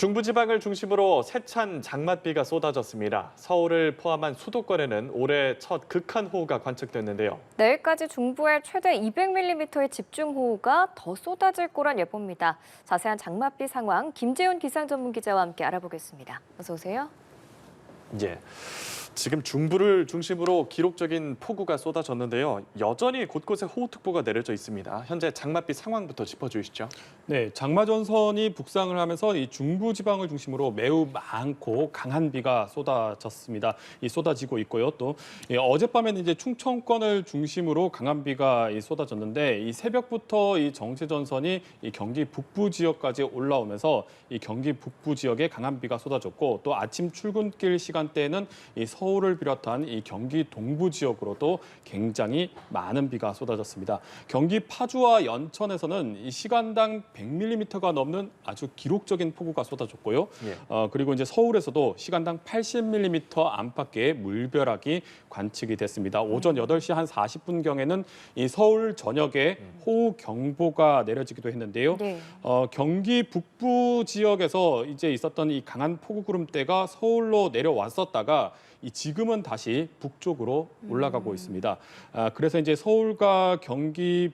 중부지방을 중심으로 세찬 장맛비가 쏟아졌습니다. 서울을 포함한 수도권에는 올해 첫 극한호우가 관측됐는데요. 내일까지 중부에 최대 200mm의 집중호우가 더 쏟아질 거란 예보입니다. 자세한 장맛비 상황 김재훈 기상전문기자와 함께 알아보겠습니다. 어서 오세요. 예. 지금 중부를 중심으로 기록적인 폭우가 쏟아졌는데요. 여전히 곳곳에 호우특보가 내려져 있습니다. 현재 장맛비 상황부터 짚어주시죠. 네, 장마 전선이 북상을 하면서 이 중부 지방을 중심으로 매우 많고 강한 비가 쏟아지고 있고요. 또 어젯밤에는 이제 충청권을 중심으로 강한 비가 쏟아졌는데 이 새벽부터 이 정체 전선이 이 경기 북부 지역까지 올라오면서 이 경기 북부 지역에 강한 비가 쏟아졌고 또 아침 출근길 시간대에는 이 서울을 비롯한 이 경기 동부 지역으로도 굉장히 많은 비가 쏟아졌습니다. 경기 파주와 연천에서는 이 시간당 100mm가 넘는 아주 기록적인 폭우가 쏟아졌고요. 그리고 이제 서울에서도 시간당 80mm 안팎의 물벼락이 관측이 됐습니다. 오전 8시 한 40분경에는 이 서울 전역에 호우 경보가 내려지기도 했는데요. 네. 경기 북부 지역에서 이제 있었던 이 강한 폭우 구름대가 서울로 내려왔었다가 지금은 다시 북쪽으로 올라가고 있습니다. 그래서 이제 서울과 경기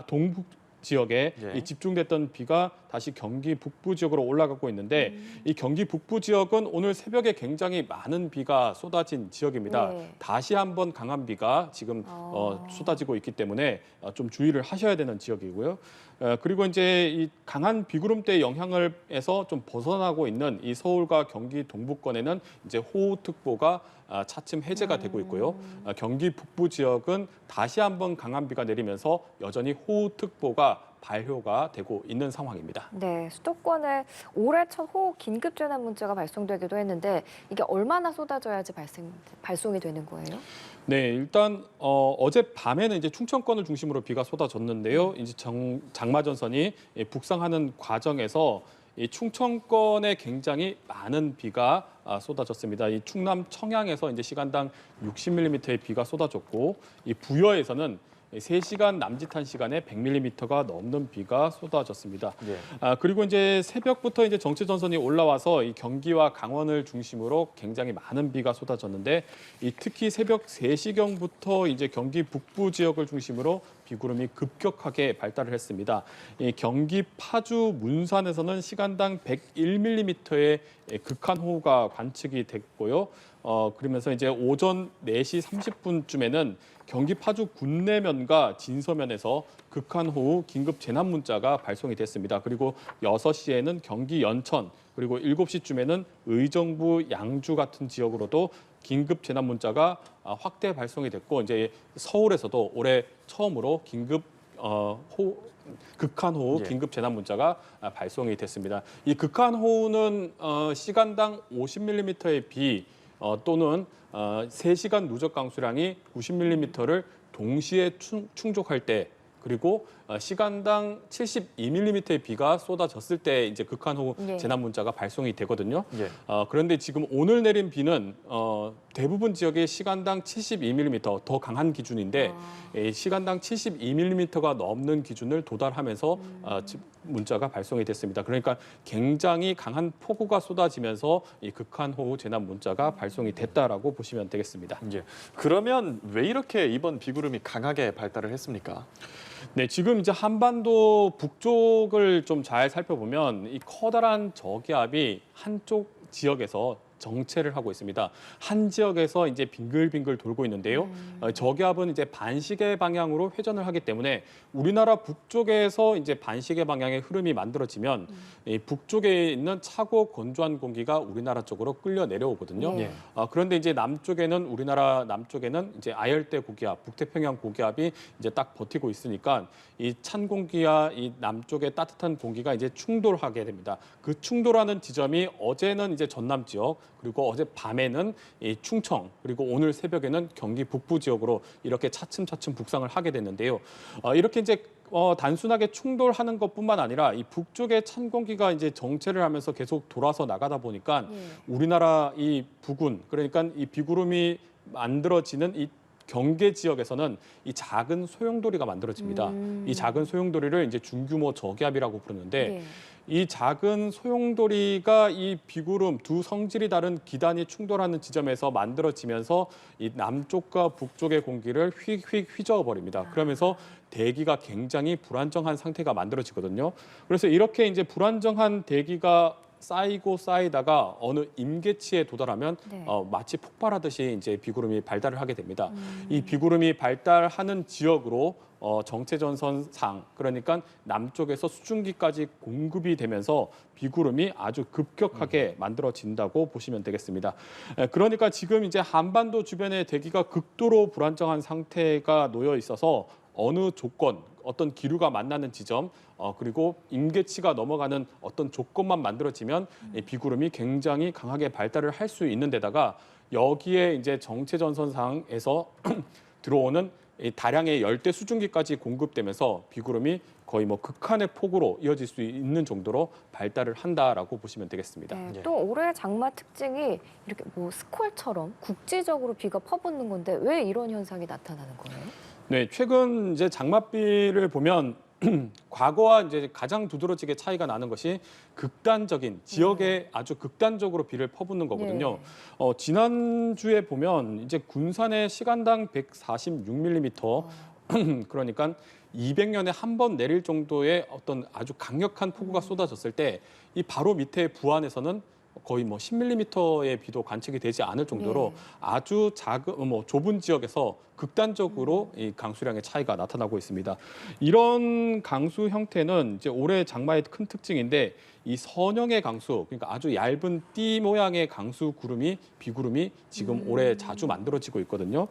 동북 지역에 집중됐던 비가 다시 경기 북부 지역으로 올라가고 있는데 이 경기 북부 지역은 오늘 새벽에 굉장히 많은 비가 쏟아진 지역입니다. 네. 다시 한번 강한 비가 지금 쏟아지고 있기 때문에 좀 주의를 하셔야 되는 지역이고요. 그리고 이제 이 강한 비구름대 영향을에서 좀 벗어나고 있는 이 서울과 경기 동부권에는 이제 호우특보가 차츰 해제가 되고 있고요. 경기 북부 지역은 다시 한번 강한 비가 내리면서 여전히 호우특보가 발효가 되고 있는 상황입니다. 네, 수도권에 올해 첫 호우 긴급 재난 문자가 발송되기도 했는데 이게 얼마나 쏟아져야지 발송이 되는 거예요? 네, 일단 어젯밤에는 이제 충청권을 중심으로 비가 쏟아졌는데요. 이제 장마 전선이 북상하는 과정에서 이 충청권에 굉장히 많은 비가 쏟아졌습니다. 이 충남 청양에서 이제 시간당 60mm의 비가 쏟아졌고, 이 부여에서는 3시간 남짓한 시간에 100mm가 넘는 비가 쏟아졌습니다. 그리고 이제 새벽부터 이제 정체 전선이 올라와서 이 경기와 강원을 중심으로 굉장히 많은 비가 쏟아졌는데 특히 새벽 3시경부터 이제 경기 북부 지역을 중심으로 비구름이 급격하게 발달을 했습니다. 이 경기 파주 문산에서는 시간당 101mm의 극한 호우가 관측이 됐고요. 그러면서 이제 오전 4시 30분쯤에는 경기 파주 군내면과 진서면에서 극한 호우 긴급 재난 문자가 발송이 됐습니다. 그리고 6시에는 경기 연천, 그리고 7시쯤에는 의정부 양주 같은 지역으로도 긴급 재난 문자가 확대 발송이 됐고 이제 서울에서도 올해 처음으로 극한 호우 긴급 재난 문자가 발송이 됐습니다. 이 극한 호우는 시간당 50mm의 비 또는 3시간 누적 강수량이 90mm를 동시에 충족할 때 그리고 시간당 72mm의 비가 쏟아졌을 때 이제 극한호우 재난 문자가 발송이 되거든요. 그런데 지금 오늘 내린 비는 대부분 지역에 시간당 72mm 더 강한 기준인데 시간당 72mm가 넘는 기준을 도달하면서 문자가 발송이 됐습니다. 그러니까 굉장히 강한 폭우가 쏟아지면서 이 극한호우 재난 문자가 발송이 됐다라고 보시면 되겠습니다. 그러면 왜 이렇게 이번 비구름이 강하게 발달을 했습니까? 네, 지금 이제 한반도 북쪽을 좀 잘 살펴보면 이 커다란 저기압이 한쪽 지역에서 정체를 하고 있습니다. 한 지역에서 이제 빙글빙글 돌고 있는데요. 저기압은 이제 반시계 방향으로 회전을 하기 때문에 우리나라 북쪽에서 이제 반시계 방향의 흐름이 만들어지면 이 북쪽에 있는 차고 건조한 공기가 우리나라 쪽으로 끌려 내려오거든요. 그런데 이제 우리나라 남쪽에는 이제 아열대 고기압, 북태평양 고기압이 이제 딱 버티고 있으니까 이 찬 공기와 이 남쪽의 따뜻한 공기가 이제 충돌하게 됩니다. 그 충돌하는 지점이 어제는 이제 전남 지역, 그리고 어제 밤에는 이 충청, 그리고 오늘 새벽에는 경기 북부 지역으로 이렇게 차츰차츰 북상을 하게 됐는데요. 이렇게 이제 단순하게 충돌하는 것뿐만 아니라 이 북쪽의 찬 공기가 이제 정체를 하면서 계속 돌아서 나가다 보니까 우리나라 이 부근, 그러니까 이 비구름이 만들어지는 이 경계 지역에서는 이 작은 소용돌이가 만들어집니다. 이 작은 소용돌이를 이제 중규모 저기압이라고 부르는데 이 작은 소용돌이가 이 비구름 두 성질이 다른 기단이 충돌하는 지점에서 만들어지면서 이 남쪽과 북쪽의 공기를 휙휙 휘저어 버립니다. 그러면서 대기가 굉장히 불안정한 상태가 만들어지거든요. 그래서 이렇게 이제 불안정한 대기가 쌓이고 쌓이다가 어느 임계치에 도달하면 네. 마치 폭발하듯이 이제 비구름이 발달을 하게 됩니다. 이 비구름이 발달하는 지역으로 정체전선상, 그러니까 남쪽에서 수증기까지 공급이 되면서 비구름이 아주 급격하게 만들어진다고 보시면 되겠습니다. 그러니까 지금 이제 한반도 주변의 대기가 극도로 불안정한 상태가 놓여 있어서 어느 조건, 어떤 기류가 만나는 지점, 그리고 임계치가 넘어가는 어떤 조건만 만들어지면 이 비구름이 굉장히 강하게 발달을 할 수 있는 데다가 여기에 이제 정체전선상에서 들어오는 이 다량의 열대 수증기까지 공급되면서 비구름이 거의 뭐 극한의 폭우로 이어질 수 있는 정도로 발달을 한다라고 보시면 되겠습니다. 네, 예. 또 올해 장마 특징이 이렇게 뭐 스콜처럼 국지적으로 비가 퍼붓는 건데 왜 이런 현상이 나타나는 거예요? 네, 최근 이제 장맛비를 보면 과거와 이제 가장 두드러지게 차이가 나는 것이 극단적인 지역에 아주 극단적으로 비를 퍼붓는 거거든요. 지난주에 보면 이제 군산에 시간당 146mm 그러니까 200년에 한 번 내릴 정도의 어떤 아주 강력한 폭우가 쏟아졌을 때 이 바로 밑에 부안에서는 거의 뭐 10mm의 비도 관측이 되지 않을 정도로 네. 아주 작은 좁은 지역에서 극단적으로 이 강수량의 차이가 나타나고 있습니다. 이런 강수 형태는 이제 올해 장마의 큰 특징인데 이 선형의 강수, 그러니까 아주 얇은 띠 모양의 강수 구름이 비구름이 지금 올해 자주 만들어지고 있거든요.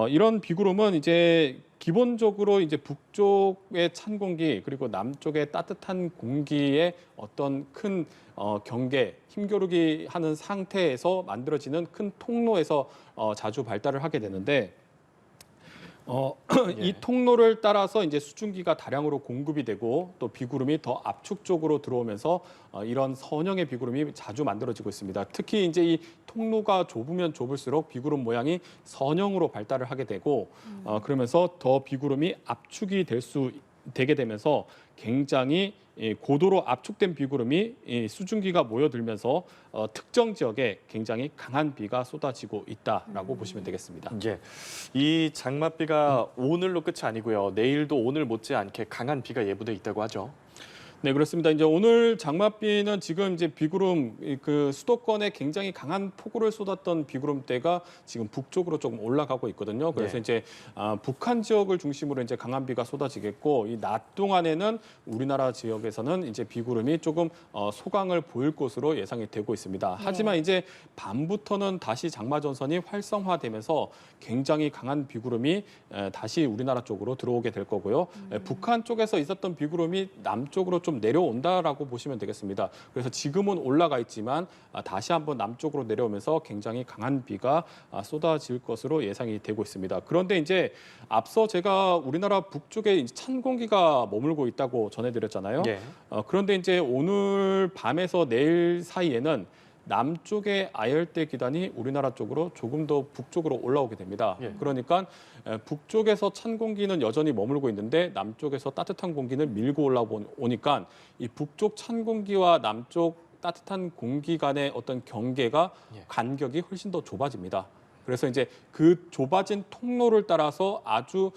이런 비구름은 이제 기본적으로 이제 북쪽의 찬 공기 그리고 남쪽의 따뜻한 공기의 어떤 큰 경계, 힘겨루기 하는 상태에서 만들어지는 큰 통로에서 자주 발달을 하게 되는데 이 통로를 따라서 이제 수증기가 다량으로 공급이 되고 또 비구름이 더 압축 쪽으로 들어오면서 이런 선형의 비구름이 자주 만들어지고 있습니다. 특히 이제 이 통로가 좁으면 좁을수록 비구름 모양이 선형으로 발달을 하게 되고 그러면서 더 비구름이 압축이 되게 되면서 굉장히 고도로 압축된 비구름이 수증기가 모여들면서 특정 지역에 굉장히 강한 비가 쏟아지고 있다라고 보시면 되겠습니다. 예, 이 장맛비가 오늘로 끝이 아니고요. 내일도 오늘 못지않게 강한 비가 예보돼 있다고 하죠. 네, 그렇습니다. 이제 오늘 장맛비는 지금 이제 비구름 그 수도권에 굉장히 강한 폭우를 쏟았던 비구름대가 지금 북쪽으로 조금 올라가고 있거든요. 그래서 네. 이제 북한 지역을 중심으로 이제 강한 비가 쏟아지겠고 이 낮 동안에는 우리나라 지역에서는 이제 비구름이 조금 소강을 보일 것으로 예상이 되고 있습니다. 하지만 이제 밤부터는 다시 장마 전선이 활성화되면서 굉장히 강한 비구름이 다시 우리나라 쪽으로 들어오게 될 거고요. 북한 쪽에서 있었던 비구름이 남쪽으로 좀 내려온다라고 보시면 되겠습니다. 그래서 지금은 올라가 있지만 다시 한번 남쪽으로 내려오면서 굉장히 강한 비가 쏟아질 것으로 예상이 되고 있습니다. 그런데 이제 앞서 제가 우리나라 북쪽에 찬 공기가 머물고 있다고 전해드렸잖아요. 예. 그런데 이제 오늘 밤에서 내일 사이에는 남쪽의 아열대 기단이 우리나라 쪽으로 조금 더 북쪽으로 올라오게 됩니다. 예. 그러니까 북쪽에서 찬 공기는 여전히 머물고 있는데 남쪽에서 따뜻한 공기는 밀고 올라오니까 이 북쪽 찬 공기와 남쪽 따뜻한 공기 간의 어떤 경계가 예. 간격이 훨씬 더 좁아집니다. 그래서 이제 그 좁아진 통로를 따라서 아주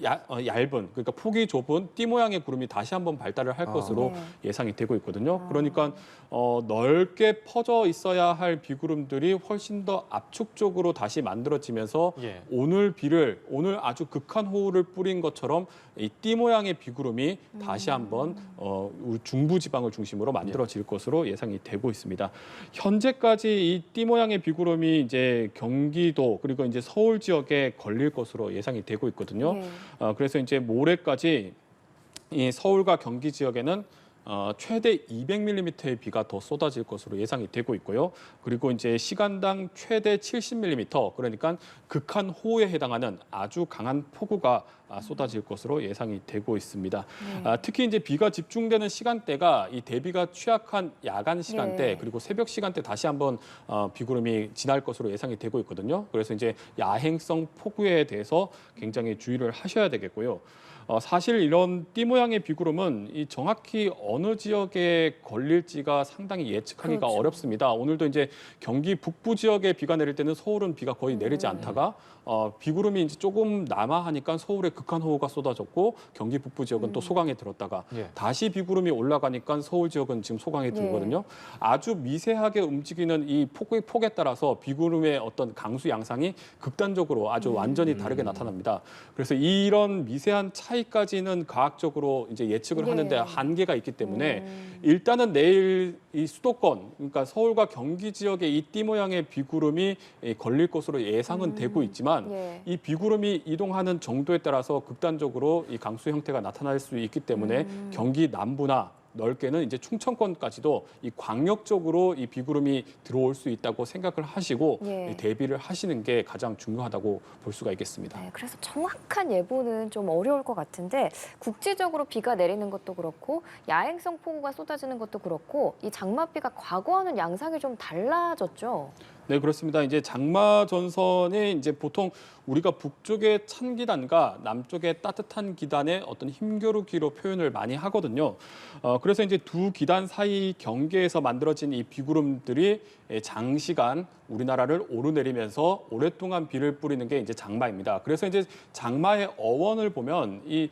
얇은, 그러니까 폭이 좁은 띠 모양의 구름이 다시 한번 발달을 할 것으로 예상이 되고 있거든요. 그러니까 넓게 퍼져 있어야 할 비구름들이 훨씬 더 압축적으로 다시 만들어지면서 예. 오늘 아주 극한 호우를 뿌린 것처럼 이 띠 모양의 비구름이 다시 한번 우리 중부 지방을 중심으로 만들어질 것으로 예상이 되고 있습니다. 현재까지 이 띠 모양의 비구름이 이제 경기도 그리고 이제 서울 지역에 걸릴 것으로 예상이 되고 있거든요. 그래서 이제 모레까지 이 서울과 경기 지역에는 최대 200mm의 비가 더 쏟아질 것으로 예상이 되고 있고요. 그리고 이제 시간당 최대 70mm, 그러니까 극한 호우에 해당하는 아주 강한 폭우가 쏟아질 것으로 예상이 되고 있습니다. 특히 이제 비가 집중되는 시간대가 이 대비가 취약한 야간 시간대 그리고 새벽 시간대 다시 한번 비구름이 지날 것으로 예상이 되고 있거든요. 그래서 이제 야행성 폭우에 대해서 굉장히 주의를 하셔야 되겠고요. 사실 이런 띠 모양의 비구름은 이 정확히 어느 지역에 걸릴지가 상당히 예측하기가 그렇죠. 어렵습니다. 오늘도 이제 경기 북부 지역에 비가 내릴 때는 서울은 비가 거의 내리지 않다가 비구름이 이제 조금 남하하니까 서울에 극한호우가 쏟아졌고 경기 북부 지역은 또 소강에 들었다가 예. 다시 비구름이 올라가니까 서울 지역은 지금 소강에 들거든요. 아주 미세하게 움직이는 이 폭에 따라서 비구름의 어떤 강수 양상이 극단적으로 아주 완전히 다르게 나타납니다. 그래서 이런 미세한 차이까지는 과학적으로 이제 예측을 네. 하는데 한계가 있기 때문에 일단은 내일 이 수도권, 그러니까 서울과 경기 지역에 이 띠 모양의 비구름이 걸릴 것으로 예상은 되고 있지만 예. 이 비구름이 이동하는 정도에 따라서 극단적으로 이 강수 형태가 나타날 수 있기 때문에 경기 남부나 넓게는 이제 충청권까지도 이 광역적으로 이 비구름이 들어올 수 있다고 생각을 하시고 예. 이 대비를 하시는 게 가장 중요하다고 볼 수가 있겠습니다. 네, 그래서 정확한 예보는 좀 어려울 것 같은데 국지적으로 비가 내리는 것도 그렇고 야행성 폭우가 쏟아지는 것도 그렇고 이 장맛비가 과거와는 양상이 좀 달라졌죠. 네, 그렇습니다. 이제 장마 전선이 이제 보통 우리가 북쪽의 찬 기단과 남쪽의 따뜻한 기단의 어떤 힘겨루기로 표현을 많이 하거든요. 그래서 이제 두 기단 사이 경계에서 만들어진 이 비구름들이 장시간 우리나라를 오르내리면서 오랫동안 비를 뿌리는 게 이제 장마입니다. 그래서 이제 장마의 어원을 보면 이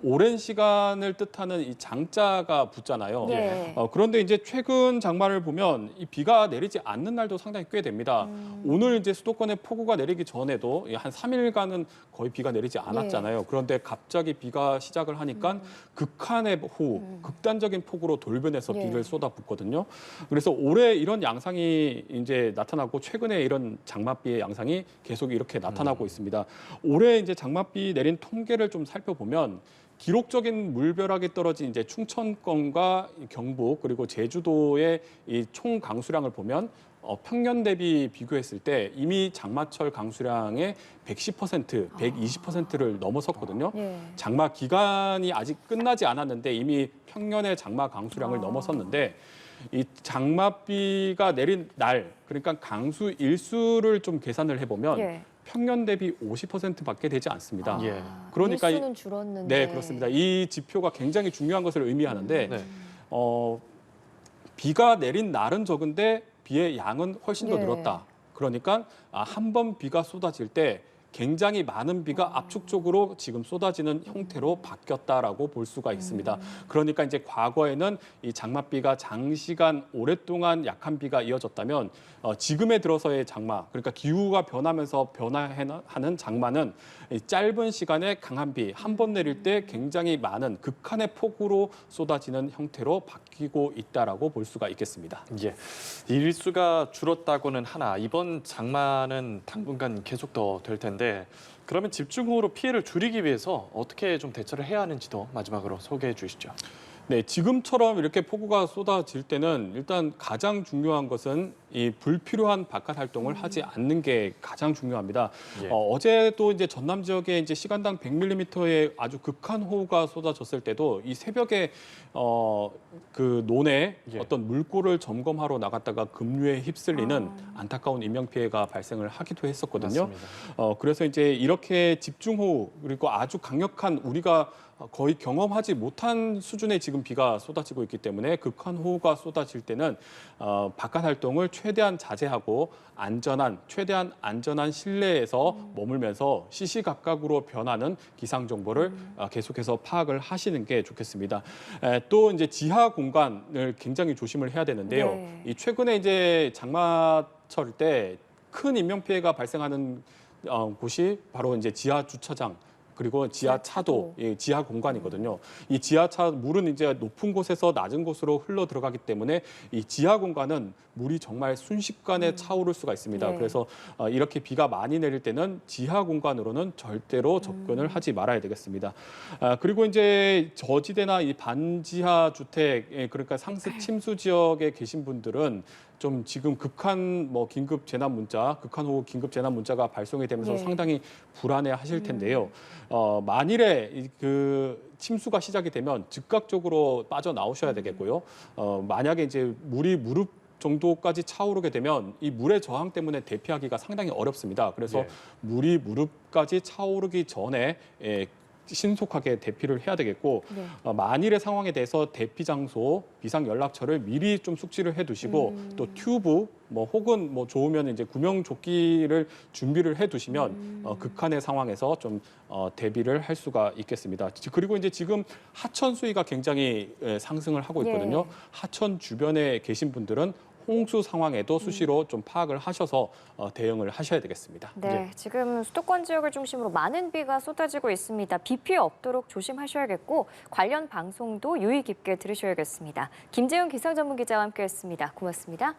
오랜 시간을 뜻하는 이 장자가 붙잖아요. 예. 그런데 이제 최근 장마를 보면 이 비가 내리지 않는 날도 상당히 꽤 됩니다. 오늘 이제 수도권에 폭우가 내리기 전에도 한 3일간은 거의 비가 내리지 않았잖아요. 그런데 갑자기 비가 시작을 하니까 극한의 호우, 극단적인 폭우로 돌변해서 예. 비를 쏟아붓거든요. 그래서 올해 이런 양상이 이제 나타나고 최근에 이런 장맛비의 양상이 계속 이렇게 나타나고 있습니다. 올해 이제 장맛비 내린 통계를 좀 살펴보면 기록적인 물벼락이 떨어진 이제 충청권과 경북 그리고 제주도의 이 총 강수량을 보면 평년 대비 비교했을 때 이미 장마철 강수량의 110%, 120%를 넘어섰거든요. 예. 장마 기간이 아직 끝나지 않았는데 이미 평년의 장마 강수량을 넘어섰는데 이 장맛비가 내린 날, 그러니까 강수 일수를 좀 계산을 해보면 예. 평년 대비 50%밖에 되지 않습니다. 예. 그러니까 일수는 줄었는데. 네, 그렇습니다. 이 지표가 굉장히 중요한 것을 의미하는데 네. 비가 내린 날은 적은데 비의 양은 훨씬 더 예. 늘었다. 그러니까 한 번 비가 쏟아질 때 굉장히 많은 비가 압축적으로 지금 쏟아지는 형태로 바뀌었다라고 볼 수가 있습니다. 그러니까 이제 과거에는 이 장맛비가 장시간 오랫동안 약한 비가 이어졌다면 지금에 들어서의 장마, 그러니까 기후가 변하면서 변화하는 장마는 이 짧은 시간에 강한 비 한 번 내릴 때 굉장히 많은 극한의 폭우로 쏟아지는 형태로 바뀌고 있다라고 볼 수가 있겠습니다. 예. 일수가 줄었다고는 하나 이번 장마는 당분간 계속 더 될 텐데 그러면 집중호우로 피해를 줄이기 위해서 어떻게 좀 대처를 해야 하는지도 마지막으로 소개해 주시죠. 네, 지금처럼 이렇게 폭우가 쏟아질 때는 일단 가장 중요한 것은 이 불필요한 바깥 활동을 하지 않는 게 가장 중요합니다. 예. 어제도 이제 전남 지역에 이제 시간당 100mm의 아주 극한 호우가 쏟아졌을 때도 이 새벽에 그 논에 예. 어떤 물꼬를 점검하러 나갔다가 급류에 휩쓸리는 안타까운 인명 피해가 발생을 하기도 했었거든요. 맞습니다. 그래서 이제 이렇게 집중호우 그리고 아주 강력한 우리가 거의 경험하지 못한 수준의 지금 비가 쏟아지고 있기 때문에 극한 호우가 쏟아질 때는 바깥 활동을 최대한 자제하고 최대한 안전한 실내에서 머물면서 시시각각으로 변하는 기상 정보를 계속해서 파악을 하시는 게 좋겠습니다. 또 이제 지하 공간을 굉장히 조심을 해야 되는데요. 네. 이 최근에 이제 장마철 때 큰 인명 피해가 발생하는 곳이 바로 이제 지하 주차장. 그리고 지하 차도, 지하 공간이거든요. 이 지하차 물은 이제 높은 곳에서 낮은 곳으로 흘러 들어가기 때문에 이 지하 공간은 물이 정말 순식간에 차오를 수가 있습니다. 네. 그래서 이렇게 비가 많이 내릴 때는 지하 공간으로는 절대로 접근을 하지 말아야 되겠습니다. 그리고 이제 저지대나 이 반지하 주택, 그러니까 상습 침수 지역에 계신 분들은 좀 지금 극한 긴급 재난 문자, 극한 호우 긴급 재난 문자가 발송이 되면서 예. 상당히 불안해 하실 텐데요. 만일에 그 침수가 시작이 되면 즉각적으로 빠져나오셔야 되겠고요. 만약에 이제 물이 무릎 정도까지 차오르게 되면 이 물의 저항 때문에 대피하기가 상당히 어렵습니다. 그래서 예. 물이 무릎까지 차오르기 전에 신속하게 대피를 해야 되겠고 네. 만일의 상황에 대해서 대피 장소, 비상 연락처를 미리 좀 숙지를 해두시고 또 튜브 혹은 좋으면 이제 구명조끼를 준비를 해두시면 극한의 상황에서 좀 대비를 할 수가 있겠습니다. 그리고 이제 지금 하천 수위가 굉장히 상승을 하고 있거든요. 예. 하천 주변에 계신 분들은 홍수 상황에도 수시로 좀 파악을 하셔서 대응을 하셔야 되겠습니다. 네, 지금 수도권 지역을 중심으로 많은 비가 쏟아지고 있습니다. 비 피해 없도록 조심하셔야겠고 관련 방송도 유의 깊게 들으셔야겠습니다. 김재훈 기상전문기자와 함께했습니다. 고맙습니다.